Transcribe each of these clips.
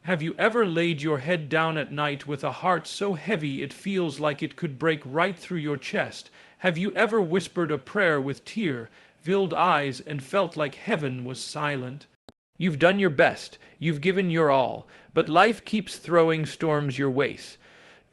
Have you ever laid your head down at night with a heart so heavy it feels like it could break right through your chest? Have you ever whispered a prayer with tear-filled eyes and felt like heaven was silent? You've done your best, you've given your all, but life keeps throwing storms your way.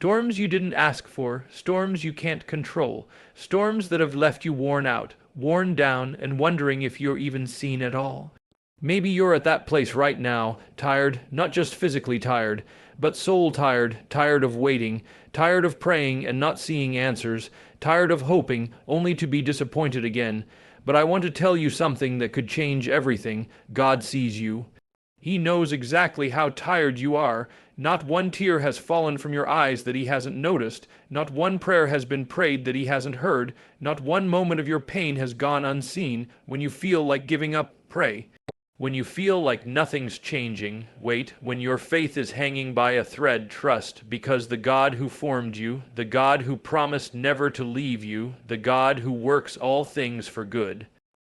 Storms you didn't ask for, storms you can't control, storms that have left you worn out, worn down, and wondering if you're even seen at all. Maybe you're at that place right now, tired, not just physically tired, but soul tired, tired of waiting, tired of praying and not seeing answers, tired of hoping only to be disappointed again. But I want to tell you something that could change everything. God sees you. He knows exactly how tired you are. Not one tear has fallen from your eyes that he hasn't noticed. Not one prayer has been prayed that he hasn't heard. Not one moment of your pain has gone unseen. When you feel like giving up, pray. When you feel like nothing's changing, wait. When your faith is hanging by a thread, trust, because the God who formed you, the God who promised never to leave you, the God who works all things for good,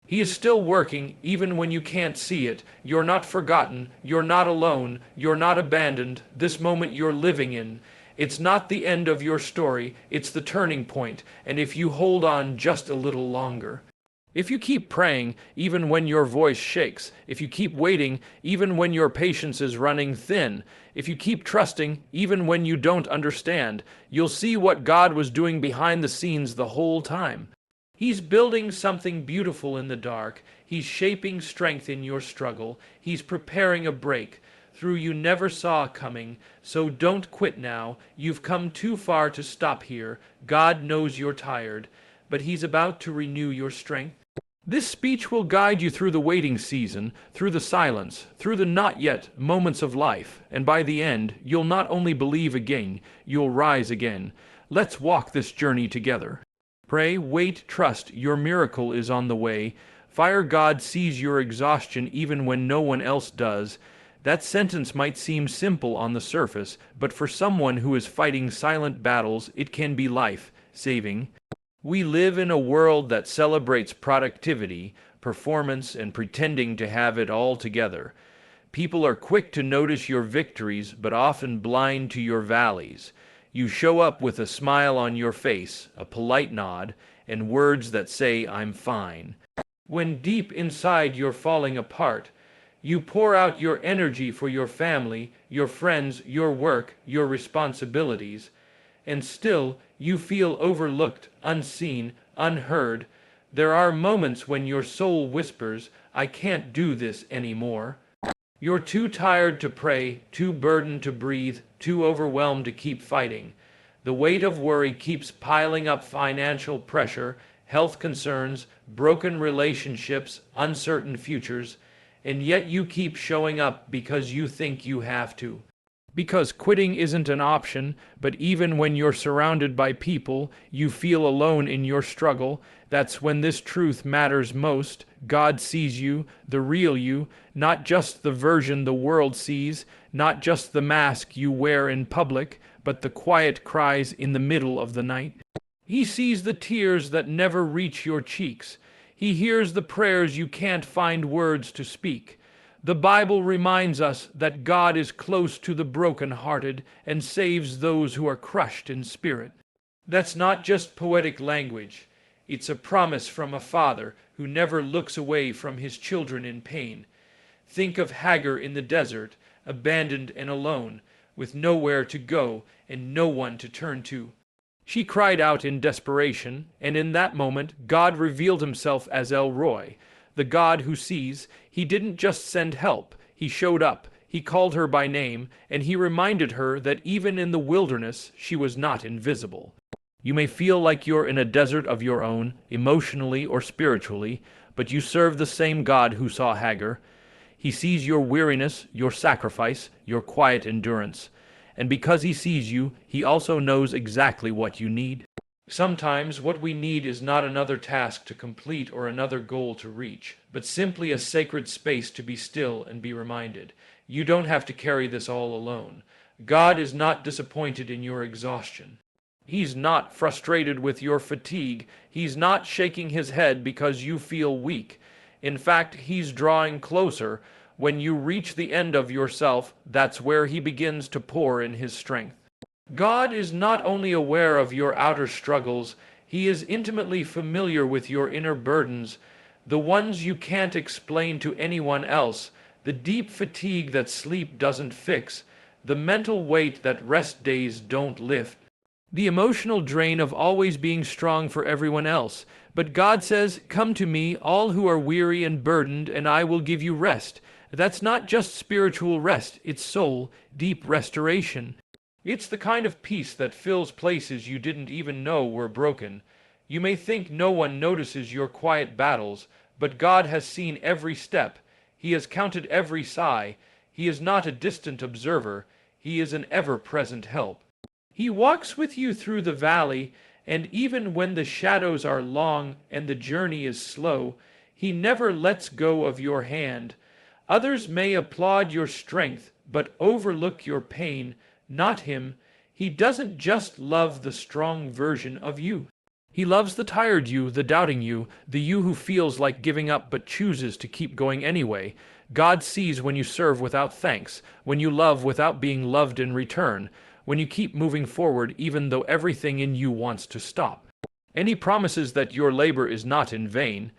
He is still working even when you can't see it. You're not forgotten, you're not alone, you're not abandoned. This moment you're living in, it's not the end of your story, it's the turning point, and if you hold on just a little longer, if you keep praying, even when your voice shakes, if you keep waiting, even when your patience is running thin, if you keep trusting, even when you don't understand, you'll see what God was doing behind the scenes the whole time. He's building something beautiful in the dark. He's shaping strength in your struggle. He's preparing a break through you never saw coming. So don't quit now. You've come too far to stop here. God knows you're tired, but He's about to renew your strength. This speech will guide you through the waiting season, through the silence, through the not yet moments of life, and by the end, you'll not only believe again, you'll rise again. Let's walk this journey together. Pray, wait, trust, your miracle is on the way. Fire God sees your exhaustion even when no one else does. That sentence might seem simple on the surface, but for someone who is fighting silent battles, it can be life-saving. We live in a world that celebrates productivity, performance, and pretending to have it all together. People are quick to notice your victories, but often blind to your valleys. You show up with a smile on your face, a polite nod, and words that say, "I'm fine." When deep inside you're falling apart, you pour out your energy for your family, your friends, your work, your responsibilities, and still you feel overlooked, unseen, unheard. There are moments when your soul whispers, "I can't do this anymore." You're too tired to pray, too burdened to breathe, too overwhelmed to keep fighting. The weight of worry keeps piling up: financial pressure, health concerns, broken relationships, uncertain futures, and yet you keep showing up because you think you have to. Because quitting isn't an option, but even when you're surrounded by people, you feel alone in your struggle. That's when this truth matters most. God sees you, the real you, not just the version the world sees, not just the mask you wear in public, but the quiet cries in the middle of the night. He sees the tears that never reach your cheeks. He hears the prayers you can't find words to speak. The Bible reminds us that God is close to the broken-hearted and saves those who are crushed in spirit. That's not just poetic language. It's a promise from a father who never looks away from his children in pain. Think of Hagar in the desert, abandoned and alone, with nowhere to go and no one to turn to. She cried out in desperation, and in that moment God revealed Himself as El Roi, the God who sees. He didn't just send help, He showed up. He called her by name, and He reminded her that even in the wilderness she was not invisible. You may feel like you're in a desert of your own, emotionally or spiritually, but you serve the same God who saw Hagar. He sees your weariness, your sacrifice, your quiet endurance. And because He sees you, He also knows exactly what you need. Sometimes what we need is not another task to complete or another goal to reach, but simply a sacred space to be still and be reminded. You don't have to carry this all alone. God is not disappointed in your exhaustion. He's not frustrated with your fatigue. He's not shaking His head because you feel weak. In fact, He's drawing closer, When you reach the end of yourself, that's where he begins to pour in his strength. God is not only aware of your outer struggles, he is intimately familiar with your inner burdens, the ones you can't explain to anyone else, the deep fatigue that sleep doesn't fix, the mental weight that rest days don't lift, the emotional drain of always being strong for everyone else. But God says, "Come to me, all who are weary and burdened, and I will give you rest." That's not just spiritual rest, it's soul, deep restoration. It's the kind of peace that fills places you didn't even know were broken. You may think no one notices your quiet battles, but God has seen every step. He has counted every sigh. He is not a distant observer. He is an ever-present help. He walks with you through the valley, and even when the shadows are long and the journey is slow, he never lets go of your hand. Others may applaud your strength, but overlook your pain, not him. He doesn't just love the strong version of you. He loves the tired you, the doubting you, the you who feels like giving up but chooses to keep going anyway. God sees when you serve without thanks, when you love without being loved in return, when you keep moving forward even though everything in you wants to stop. And he promises that your labor is not in vain.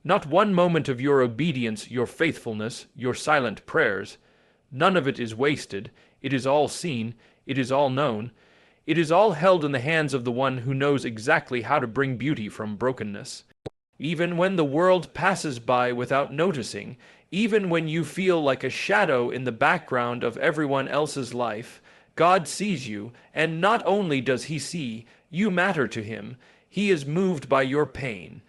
Not one moment of your obedience, your faithfulness, your silent prayers, none of it is wasted. It is all seen. It is all known. It is all held in the hands of the one who knows exactly how to bring beauty from brokenness. Even when the world passes by without noticing, even when you feel like a shadow in the background of everyone else's life, God sees you, and not only does he see, you matter to him. He is moved by your pain.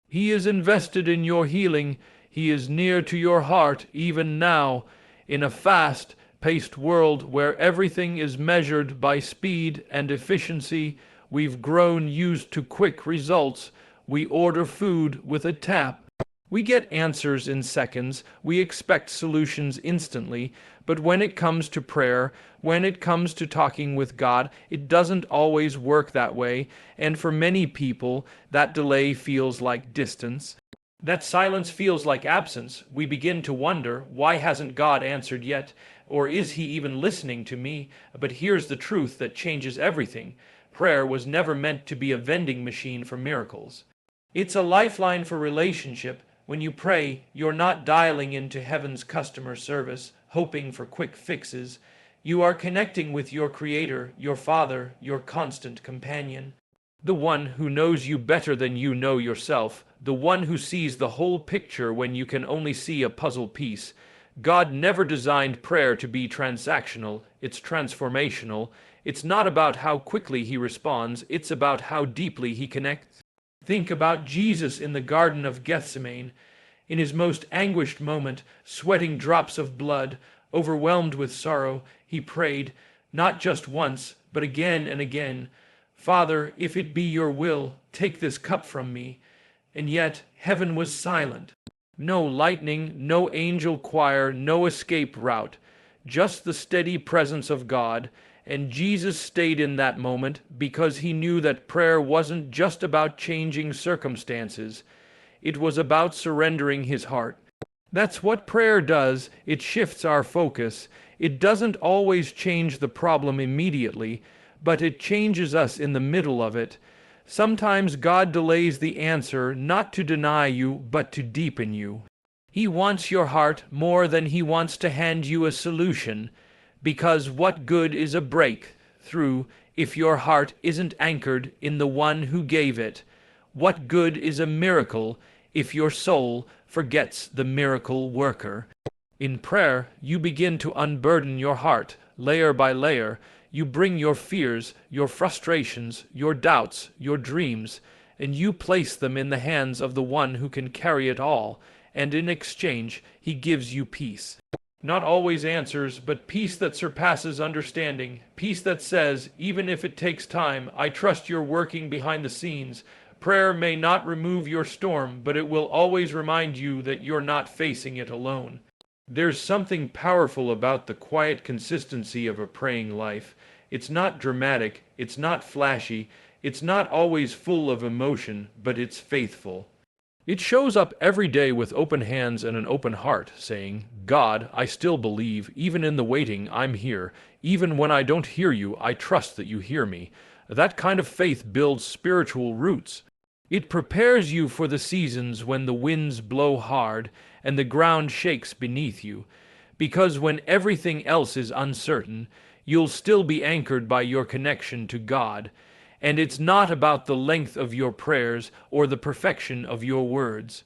He is invested in your healing. He is near to your heart even now, in a fast-paced world where everything is measured by speed and efficiency. We've grown used to quick results. We order food with a tap. We get answers in seconds. We expect solutions instantly. But when it comes to prayer, when it comes to talking with God, it doesn't always work that way. And for many people, that delay feels like distance. That silence feels like absence. We begin to wonder, why hasn't God answered yet? Or is he even listening to me? But here's the truth that changes everything. Prayer was never meant to be a vending machine for miracles. It's a lifeline for relationship. When you pray, you're not dialing into heaven's customer service, hoping for quick fixes. You are connecting with your Creator, your Father, your constant companion. The one who knows you better than you know yourself, the one who sees the whole picture when you can only see a puzzle piece. God never designed prayer to be transactional, it's transformational. It's not about how quickly he responds, it's about how deeply he connects. Think about Jesus in the Garden of Gethsemane. In his most anguished moment, sweating drops of blood, overwhelmed with sorrow, he prayed, not just once, but again and again, "Father, if it be your will, take this cup from me." And yet, heaven was silent. No lightning, no angel choir, no escape route. Just the steady presence of God. And Jesus stayed in that moment because he knew that prayer wasn't just about changing circumstances. It was about surrendering his heart. That's what prayer does. It shifts our focus. It doesn't always change the problem immediately, but it changes us in the middle of it. Sometimes God delays the answer not to deny you, but to deepen you. He wants your heart more than he wants to hand you a solution. Because what good is a breakthrough if your heart isn't anchored in the one who gave it? What good is a miracle if your soul forgets the miracle worker? In prayer, you begin to unburden your heart, layer by layer. You bring your fears, your frustrations, your doubts, your dreams, and you place them in the hands of the one who can carry it all, and in exchange, he gives you peace. Not always answers, but peace that surpasses understanding. Peace that says, even if it takes time, I trust you're working behind the scenes. Prayer may not remove your storm, but it will always remind you that you're not facing it alone. There's something powerful about the quiet consistency of a praying life. It's not dramatic, it's not flashy, it's not always full of emotion, but it's faithful. It shows up every day with open hands and an open heart, saying, God, I still believe, even in the waiting, I'm here. Even when I don't hear you, I trust that you hear me. That kind of faith builds spiritual roots. It prepares you for the seasons when the winds blow hard and the ground shakes beneath you, because when everything else is uncertain, you'll still be anchored by your connection to God. And it's not about the length of your prayers or the perfection of your words.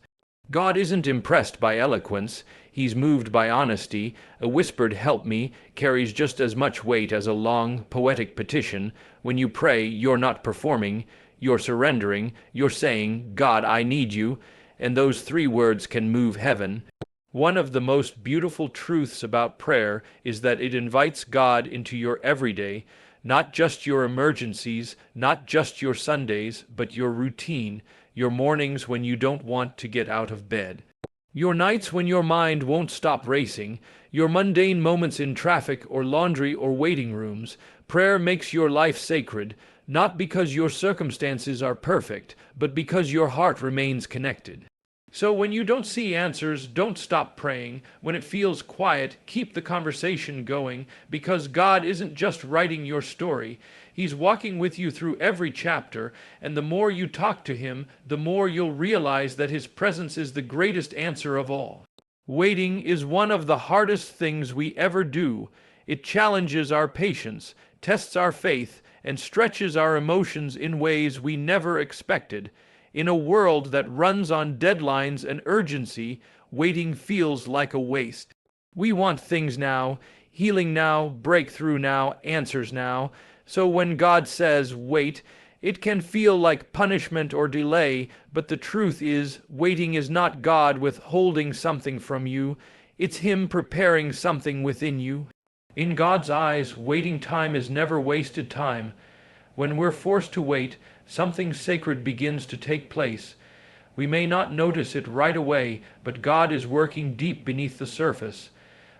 God isn't impressed by eloquence, he's moved by honesty. A whispered "help me" carries just as much weight as a long, poetic petition. When you pray, you're not performing, you're surrendering, you're saying, God, I need you, and those three words can move heaven. One of the most beautiful truths about prayer is that it invites God into your everyday, not just your emergencies, not just your Sundays, but your routine, your mornings when you don't want to get out of bed, your nights when your mind won't stop racing, your mundane moments in traffic or laundry or waiting rooms. Prayer makes your life sacred, not because your circumstances are perfect, but because your heart remains connected. So when you don't see answers, don't stop praying. When it feels quiet, keep the conversation going, because God isn't just writing your story. He's walking with you through every chapter, and the more you talk to Him, the more you'll realize that His presence is the greatest answer of all. Waiting is one of the hardest things we ever do. It challenges our patience, tests our faith, and stretches our emotions in ways we never expected. In a world that runs on deadlines and urgency, waiting feels like a waste. We want things now, healing now, breakthrough now, answers now. So when God says, wait, it can feel like punishment or delay, but the truth is, waiting is not God withholding something from you. It's Him preparing something within you. In God's eyes, waiting time is never wasted time. When we're forced to wait, something sacred begins to take place. We may not notice it right away, but God is working deep beneath the surface.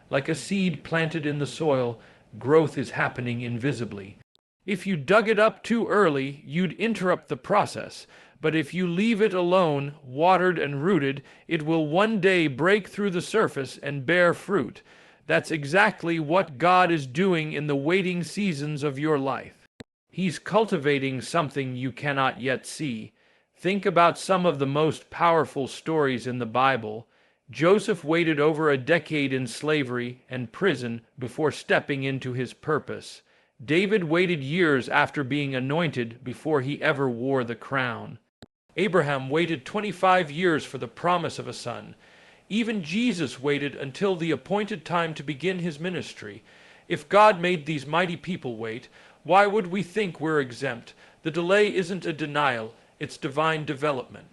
Like a seed planted in the soil, growth is happening invisibly. If you dug it up too early, you'd interrupt the process. But if you leave it alone, watered and rooted, it will one day break through the surface and bear fruit. That's exactly what God is doing in the waiting seasons of your life. He's cultivating something you cannot yet see. Think about some of the most powerful stories in the Bible. Joseph waited over a decade in slavery and prison before stepping into his purpose. David waited years after being anointed before he ever wore the crown. Abraham waited 25 years for the promise of a son. Even Jesus waited until the appointed time to begin his ministry. If God made these mighty people wait, why would we think we're exempt? The delay isn't a denial, it's divine development.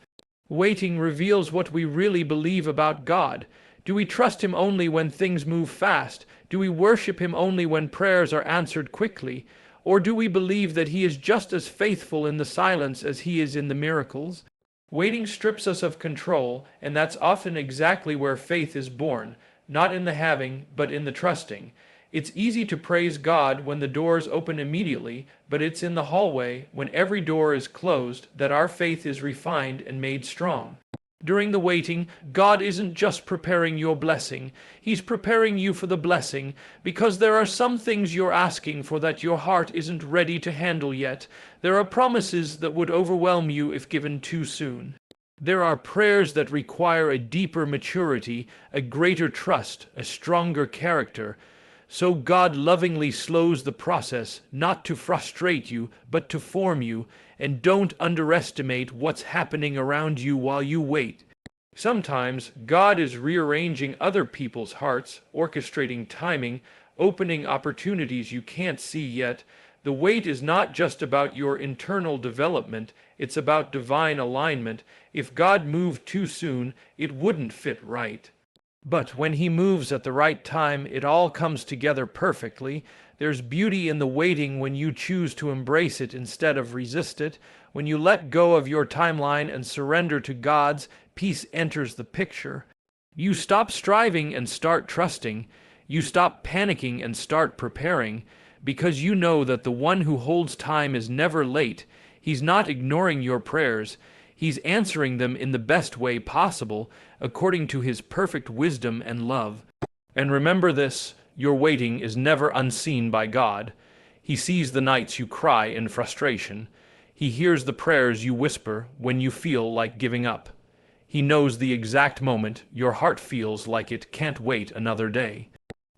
Waiting reveals what we really believe about God. Do we trust Him only when things move fast? Do we worship Him only when prayers are answered quickly? Or do we believe that He is just as faithful in the silence as He is in the miracles? Waiting strips us of control, and that's often exactly where faith is born, not in the having, but in the trusting. It's easy to praise God when the doors open immediately, but it's in the hallway, when every door is closed, that our faith is refined and made strong. During the waiting, God isn't just preparing your blessing. He's preparing you for the blessing, because there are some things you're asking for that your heart isn't ready to handle yet. There are promises that would overwhelm you if given too soon. There are prayers that require a deeper maturity, a greater trust, a stronger character. So God lovingly slows the process, not to frustrate you, but to form you, and don't underestimate what's happening around you while you wait. Sometimes God is rearranging other people's hearts, orchestrating timing, opening opportunities you can't see yet. The wait is not just about your internal development, it's about divine alignment. If God moved too soon, it wouldn't fit right. But when He moves at the right time, it all comes together perfectly. There's beauty in the waiting when you choose to embrace it instead of resist it. When you let go of your timeline and surrender to God's, peace enters the picture. You stop striving and start trusting. You stop panicking and start preparing, because you know that the one who holds time is never late. He's not ignoring your prayers. He's answering them in the best way possible, according to His perfect wisdom and love. And remember this, your waiting is never unseen by God. He sees the nights you cry in frustration. He hears the prayers you whisper when you feel like giving up. He knows the exact moment your heart feels like it can't wait another day.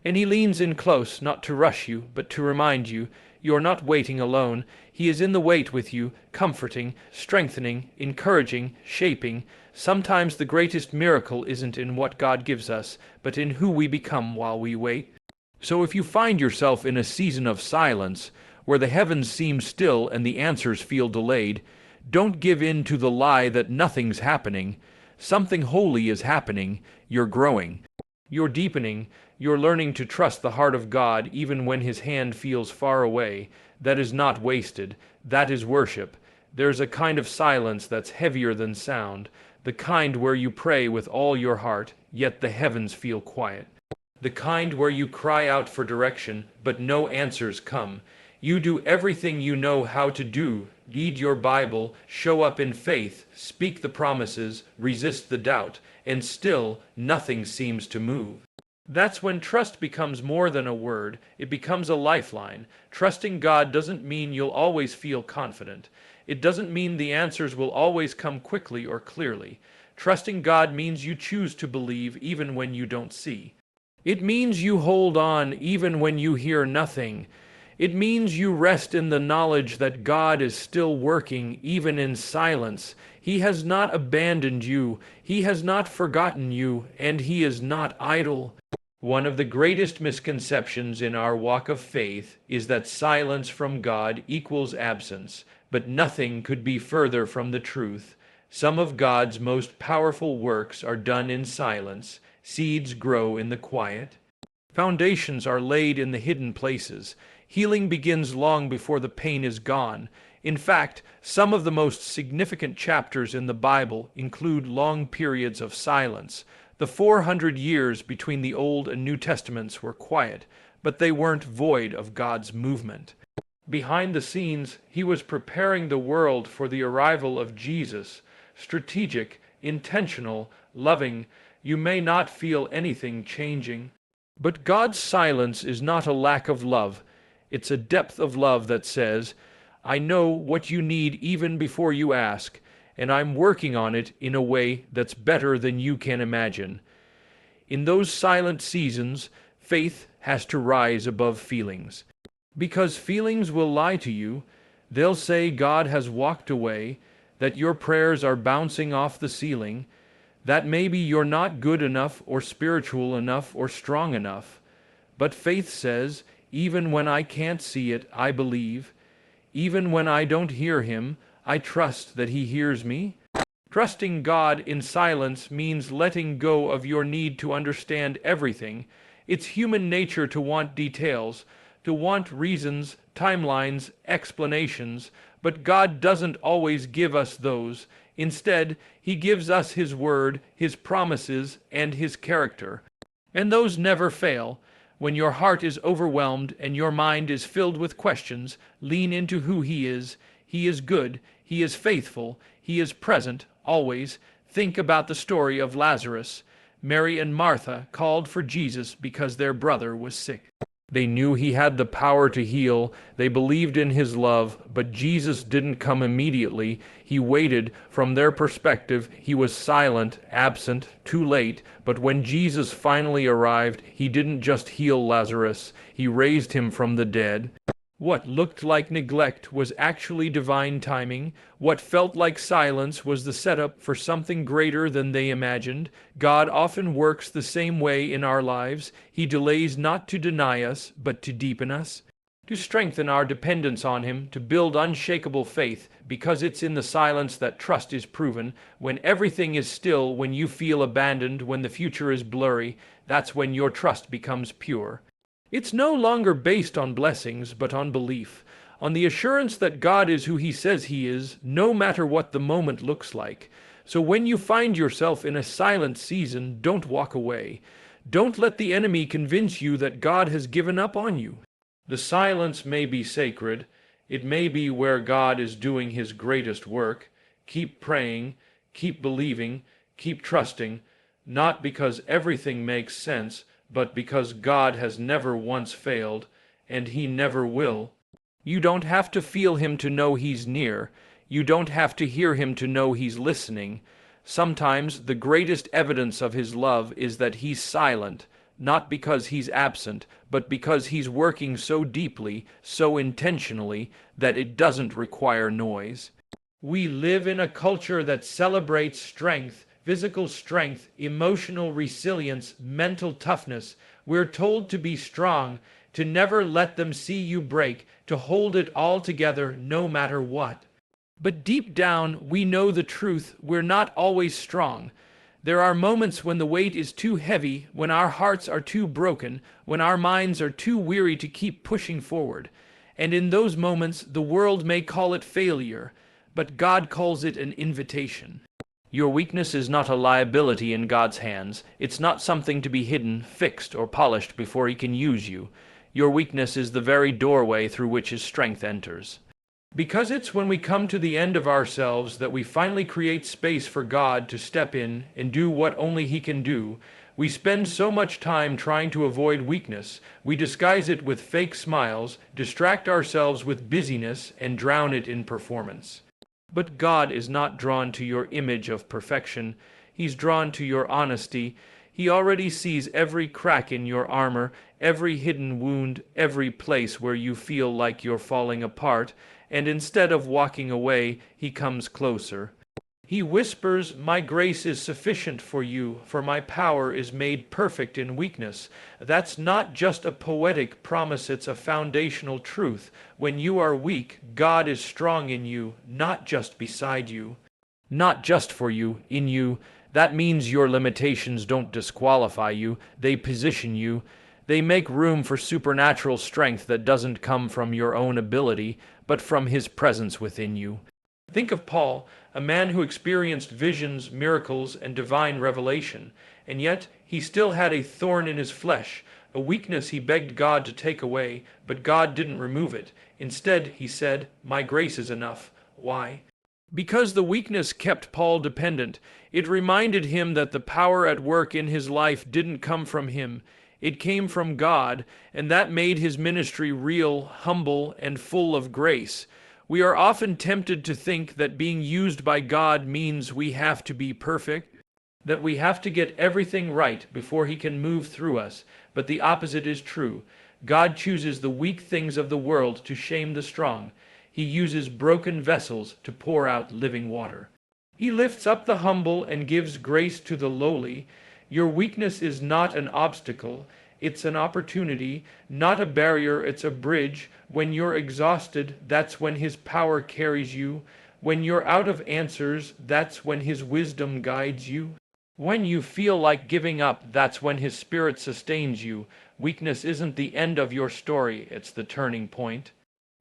And He leans in close, not to rush you, but to remind you, you're not waiting alone. He is in the wait with you, comforting, strengthening, encouraging, shaping. Sometimes the greatest miracle isn't in what God gives us, but in who we become while we wait. So if you find yourself in a season of silence, where the heavens seem still and the answers feel delayed, don't give in to the lie that nothing's happening. Something holy is happening. You're growing. You're deepening. You're learning to trust the heart of God even when His hand feels far away. That is not wasted. That is worship. There's a kind of silence that's heavier than sound, the kind where you pray with all your heart, yet the heavens feel quiet. The kind where you cry out for direction, but no answers come. You do everything you know how to do, read your Bible, show up in faith, speak the promises, resist the doubt, and still nothing seems to move. That's when trust becomes more than a word, it becomes a lifeline. Trusting God doesn't mean you'll always feel confident. It doesn't mean the answers will always come quickly or clearly. Trusting God means you choose to believe even when you don't see. It means you hold on even when you hear nothing. It means you rest in the knowledge that God is still working even in silence. He has not abandoned you, He has not forgotten you, and He is not idle. One of the greatest misconceptions in our walk of faith is that silence from God equals absence, but nothing could be further from the truth. Some of God's most powerful works are done in silence. Seeds grow in the quiet. Foundations are laid in the hidden places. Healing begins long before the pain is gone. In fact, some of the most significant chapters in the Bible include long periods of silence. The 400 years between the Old and New Testaments were quiet, but they weren't void of God's movement. Behind the scenes, He was preparing the world for the arrival of Jesus. Strategic, intentional, loving. You may not feel anything changing. But God's silence is not a lack of love. It's a depth of love that says, I know what you need even before you ask, and I'm working on it in a way that's better than you can imagine. In those silent seasons, faith has to rise above feelings. Because feelings will lie to you. They'll say God has walked away, that your prayers are bouncing off the ceiling, that maybe you're not good enough or spiritual enough or strong enough. But faith says, even when I can't see it, I believe. Even when I don't hear Him, I trust that He hears me. Trusting God in silence means letting go of your need to understand everything. It's human nature to want details, to want reasons, timelines, explanations, but God doesn't always give us those. Instead, He gives us His word, His promises, and His character. And those never fail. When your heart is overwhelmed and your mind is filled with questions, lean into who He is. He is good. He is faithful. He is present, always. Think about the story of Lazarus. Mary and Martha called for Jesus because their brother was sick. They knew He had the power to heal. They believed in His love, but Jesus didn't come immediately. He waited. From their perspective, He was silent, absent, too late. But when Jesus finally arrived, He didn't just heal Lazarus. He raised him from the dead. What looked like neglect was actually divine timing. What felt like silence was the setup for something greater than they imagined. God often works the same way in our lives. He delays not to deny us, but to deepen us, to strengthen our dependence on Him, to build unshakable faith, because it's in the silence that trust is proven. When everything is still, when you feel abandoned, when the future is blurry, that's when your trust becomes pure. It's no longer based on blessings, but on belief, on the assurance that God is who He says He is, no matter what the moment looks like. So when you find yourself in a silent season, don't walk away. Don't let the enemy convince you that God has given up on you. The silence may be sacred. It may be where God is doing His greatest work. Keep praying, keep believing, keep trusting, not because everything makes sense, but because God has never once failed, and He never will. You don't have to feel Him to know He's near. You don't have to hear Him to know He's listening. Sometimes the greatest evidence of His love is that He's silent, not because He's absent, but because He's working so deeply, so intentionally, that it doesn't require noise. We live in a culture that celebrates strength, physical strength, emotional resilience, mental toughness. We're told to be strong, to never let them see you break, to hold it all together no matter what. But deep down, we know the truth. We're not always strong. There are moments when the weight is too heavy, when our hearts are too broken, when our minds are too weary to keep pushing forward. And in those moments, the world may call it failure, but God calls it an invitation. Your weakness is not a liability in God's hands. It's not something to be hidden, fixed, or polished before He can use you. Your weakness is the very doorway through which His strength enters. Because it's when we come to the end of ourselves that we finally create space for God to step in and do what only He can do. We spend so much time trying to avoid weakness. We disguise it with fake smiles, distract ourselves with busyness, and drown it in performance. But God is not drawn to your image of perfection. He's drawn to your honesty. He already sees every crack in your armor, every hidden wound, every place where you feel like you're falling apart, and instead of walking away, He comes closer. He whispers, "My grace is sufficient for you, for my power is made perfect in weakness." That's not just a poetic promise, it's a foundational truth. When you are weak, God is strong in you, not just beside you. Not just for you, in you. That means your limitations don't disqualify you, they position you. They make room for supernatural strength that doesn't come from your own ability, but from His presence within you. Think of Paul, a man who experienced visions, miracles, and divine revelation, and yet he still had a thorn in his flesh, a weakness he begged God to take away, but God didn't remove it. Instead, he said, "My grace is enough." Why? Because the weakness kept Paul dependent. It reminded him that the power at work in his life didn't come from him. It came from God, and that made his ministry real, humble, and full of grace. We are often tempted to think that being used by God means we have to be perfect, that we have to get everything right before He can move through us, but the opposite is true. God chooses the weak things of the world to shame the strong. He uses broken vessels to pour out living water. He lifts up the humble and gives grace to the lowly. Your weakness is not an obstacle. It's an opportunity, not a barrier, it's a bridge. When you're exhausted, that's when His power carries you. When you're out of answers, that's when His wisdom guides you. When you feel like giving up, that's when His Spirit sustains you. Weakness isn't the end of your story, it's the turning point.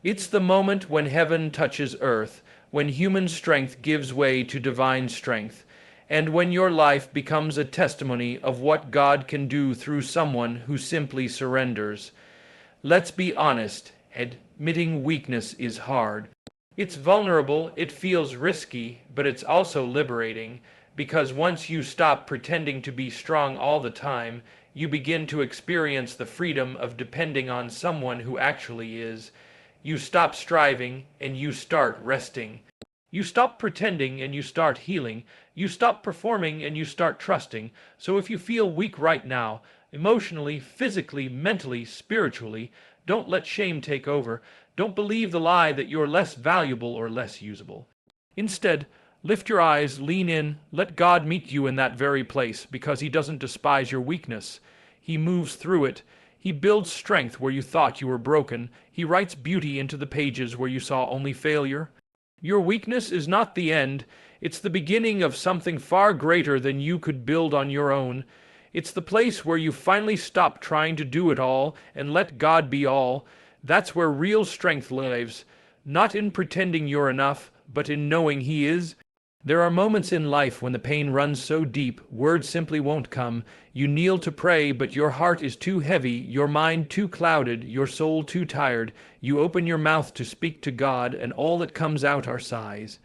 It's the moment when heaven touches earth, when human strength gives way to divine strength, and when your life becomes a testimony of what God can do through someone who simply surrenders. Let's be honest, admitting weakness is hard. It's vulnerable, it feels risky, but it's also liberating, because once you stop pretending to be strong all the time, you begin to experience the freedom of depending on someone who actually is. You stop striving, and you start resting. You stop pretending, and you start healing. You stop performing, and you start trusting. So if you feel weak right now, emotionally, physically, mentally, spiritually, don't let shame take over. Don't believe the lie that you're less valuable or less usable. Instead, lift your eyes, lean in, let God meet you in that very place, because He doesn't despise your weakness. He moves through it. He builds strength where you thought you were broken. He writes beauty into the pages where you saw only failure. Your weakness is not the end. It's the beginning of something far greater than you could build on your own. It's the place where you finally stop trying to do it all and let God be all. That's where real strength lives, not in pretending you're enough, but in knowing He is. There are moments in life when the pain runs so deep, words simply won't come. You kneel to pray, but your heart is too heavy, your mind too clouded, your soul too tired. You open your mouth to speak to God, and all that comes out are sighs.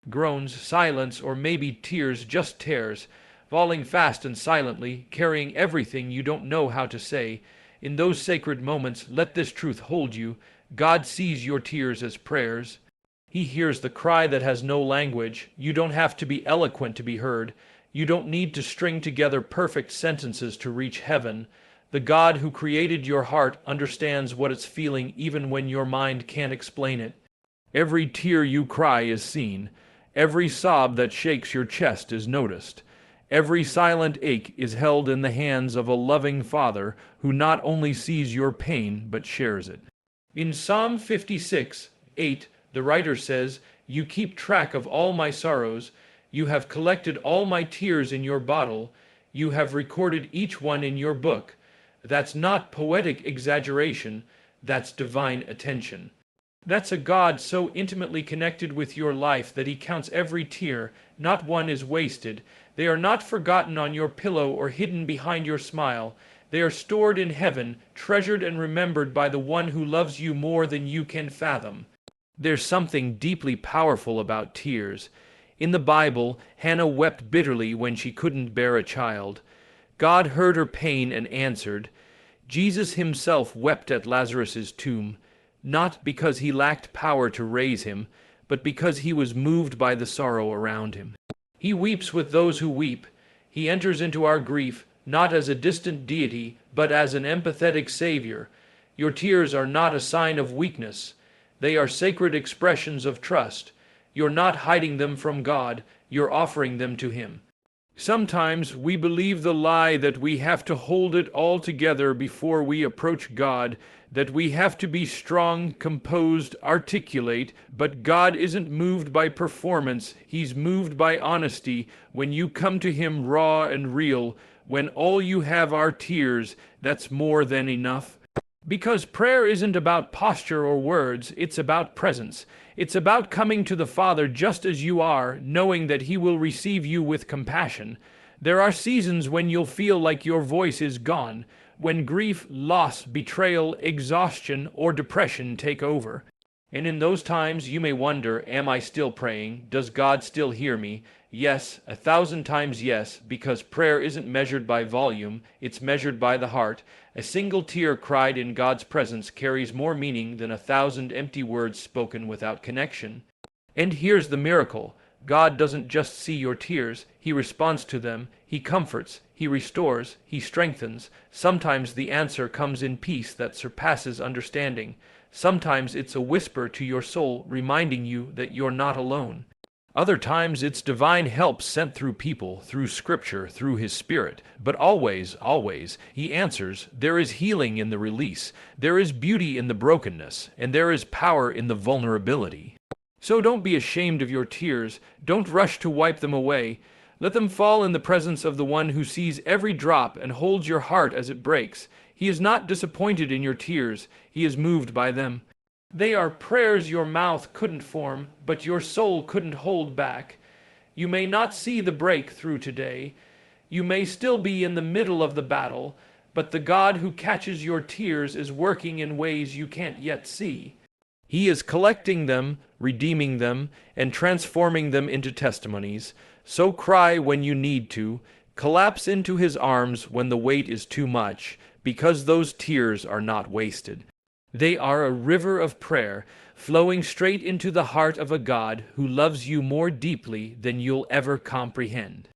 Groans, silence, or maybe tears, just tears, falling fast and silently, carrying everything you don't know how to say. In those sacred moments, let this truth hold you. God sees your tears as prayers. He hears the cry that has no language. You don't have to be eloquent to be heard. You don't need to string together perfect sentences to reach heaven. The God who created your heart understands what it's feeling even when your mind can't explain it. Every tear you cry is seen. Every sob that shakes your chest is noticed. Every silent ache is held in the hands of a loving Father who not only sees your pain but shares it. In Psalm 56:8, the writer says, "You keep track of all my sorrows. You have collected all my tears in your bottle. You have recorded each one in your book." That's not poetic exaggeration. That's divine attention. That's a God so intimately connected with your life that he counts every tear. Not one is wasted. They are not forgotten on your pillow or hidden behind your smile. They are stored in heaven, treasured and remembered by the one who loves you more than you can fathom. There's something deeply powerful about tears. In the Bible, Hannah wept bitterly when she couldn't bear a child. God heard her pain and answered. Jesus himself wept at Lazarus's tomb, not because he lacked power to raise him, but because he was moved by the sorrow around him. He weeps with those who weep. He enters into our grief, not as a distant deity, but as an empathetic Savior. Your tears are not a sign of weakness. They are sacred expressions of trust. You're not hiding them from God, you're offering them to him. Sometimes we believe the lie that we have to hold it all together before we approach God, that we have to be strong, composed, articulate, but God isn't moved by performance, he's moved by honesty. When you come to him raw and real, when all you have are tears, that's more than enough. Because prayer isn't about posture or words, it's about presence. It's about coming to the Father just as you are, knowing that he will receive you with compassion. There are seasons when you'll feel like your voice is gone, when grief, loss, betrayal, exhaustion, or depression take over. And in those times you may wonder, am I still praying? Does God still hear me? Yes, 1,000 times yes, because prayer isn't measured by volume, it's measured by the heart. A single tear cried in God's presence carries more meaning than 1,000 empty words spoken without connection. And here's the miracle. God doesn't just see your tears, he responds to them, he comforts, he restores, he strengthens. Sometimes the answer comes in peace that surpasses understanding. Sometimes it's a whisper to your soul reminding you that you're not alone. Other times it's divine help sent through people, through Scripture, through his Spirit. But always, always, he answers. There is healing in the release, there is beauty in the brokenness, and there is power in the vulnerability. So don't be ashamed of your tears. Don't rush to wipe them away. Let them fall in the presence of the one who sees every drop and holds your heart as it breaks. He is not disappointed in your tears. He is moved by them. They are prayers your mouth couldn't form, but your soul couldn't hold back. You may not see the breakthrough today. You may still be in the middle of the battle, but the God who catches your tears is working in ways you can't yet see. He is collecting them, redeeming them, and transforming them into testimonies. So cry when you need to. Collapse into his arms when the weight is too much, because those tears are not wasted. They are a river of prayer, flowing straight into the heart of a God who loves you more deeply than you'll ever comprehend.